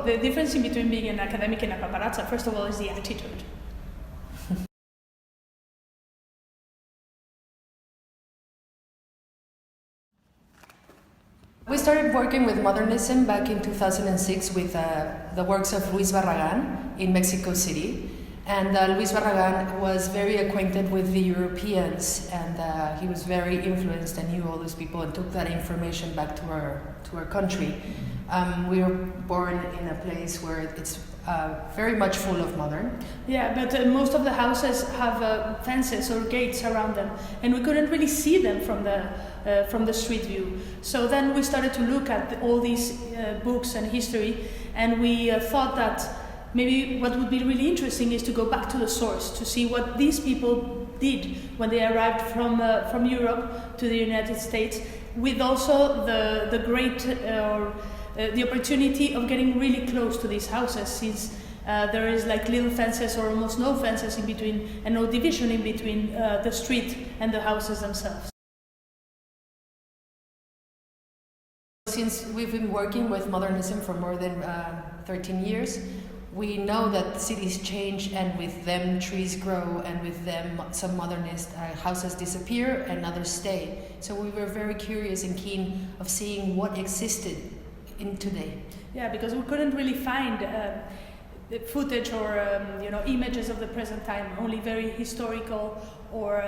Well, the difference in between being an academic and a paparazza, first of all, is the attitude. We started working with modernism back in 2006 with the works of Luis Barragan in Mexico City. And Luis Barragan was very acquainted with the Europeans, and he was very influenced and knew all those people and took that information back to our country. We were born in a place where it's very much full of modern. Yeah, but most of the houses have fences or gates around them, and we couldn't really see them from the street view. So then we started to look at all these books and history, and we thought that maybe what would be really interesting is to go back to the source, to see what these people did when they arrived from Europe to the United States, with also the great the opportunity of getting really close to these houses, since there is like little fences or almost no fences in between, and no division in between the street and the houses themselves. Since we've been working with modernism for more than 13 years, we know that cities change, and with them trees grow, and with them some modernist houses disappear and others stay. So we were very curious and keen of seeing what existed in today. Yeah, because we couldn't really find footage or images of the present time, only very historical or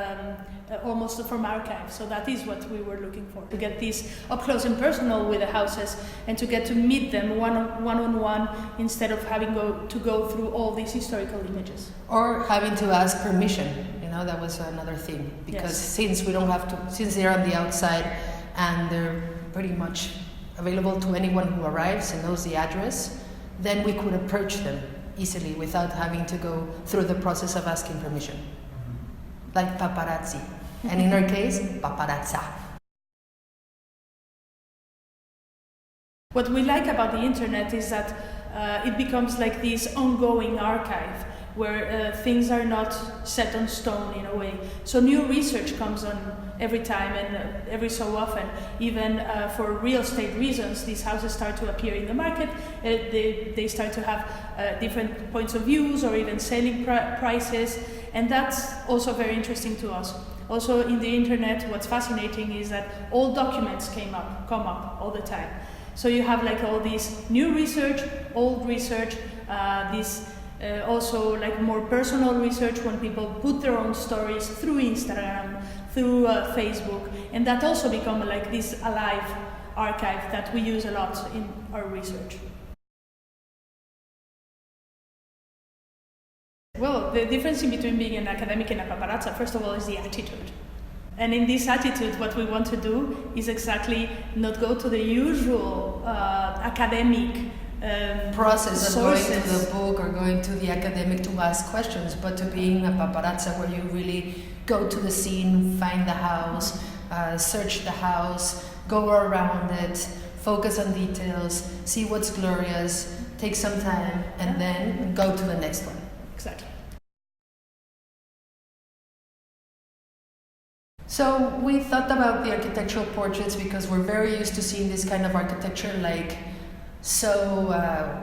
almost from archives. So that is what we were looking for, to get this up close and personal with the houses, and to get to meet them one on one, instead of having to go through all these historical images. Or having to ask permission, that was another thing, because since we don't have to, since they're on the outside and they're pretty much available to anyone who arrives and knows the address, then we could approach them easily without having to go through the process of asking permission. Like paparazzi, and in our case, paparazza. What we like about the internet is that it becomes like this ongoing archive, where things are not set on stone in a way. So new research comes on every time and every so often. Even for real estate reasons, these houses start to appear in the market. They start to have different points of views, or even selling prices, and that's also very interesting to us. Also in the internet, what's fascinating is that all documents come up all the time. So you have like all this new research, old research, also like more personal research when people put their own stories through Instagram, through Facebook, and that also become like this alive archive that we use a lot in our research. Well, the difference in between being an academic and a paparazza, first of all, is the attitude. And in this attitude, what we want to do is exactly not go to the usual academic process of sources. Going to the book or going to the academic to ask questions, but to being a paparazza, where you really go to the scene, find the house, search the house, go around it, focus on details, see what's glorious, take some time, and then go to the next one. Exactly. So we thought about the architectural portraits because we're very used to seeing this kind of architecture.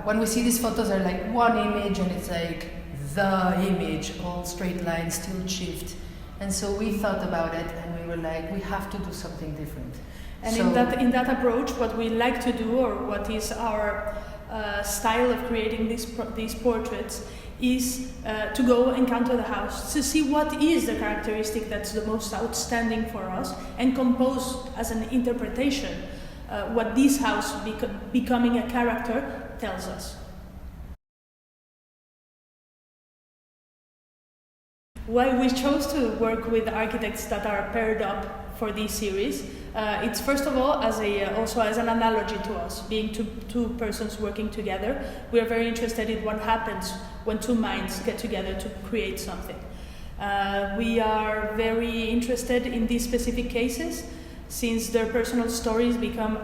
When we see these photos, they're like one image, and it's like the image, all straight lines, still shift. And so we thought about it, and we were like, we have to do something different. And in that approach, what we like to do, or what is our style of creating these portraits, is to go and encounter the house, to see what is the characteristic that's the most outstanding for us, and compose as an interpretation what this house becoming a character tells us. Why we chose to work with architects that are paired up for this series, it's first of all also as an analogy to us, being two persons working together. We are very interested in what happens when two minds get together to create something. We are very interested in these specific cases, since their personal stories become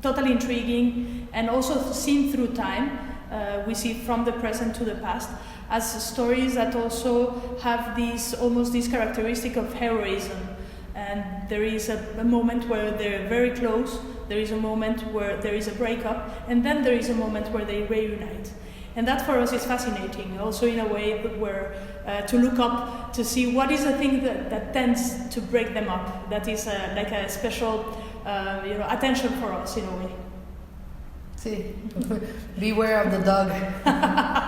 totally intriguing, and also seen through time. We see from the present to the past as stories that also have almost this characteristic of heroism. And there is a moment where they're very close there is a moment where there is a breakup, and then there is a moment where they reunite. And that for us is fascinating, also in a way where to look up to see what is the thing that tends to break them up, that is like a special attention for us in a way. See, beware of the dog.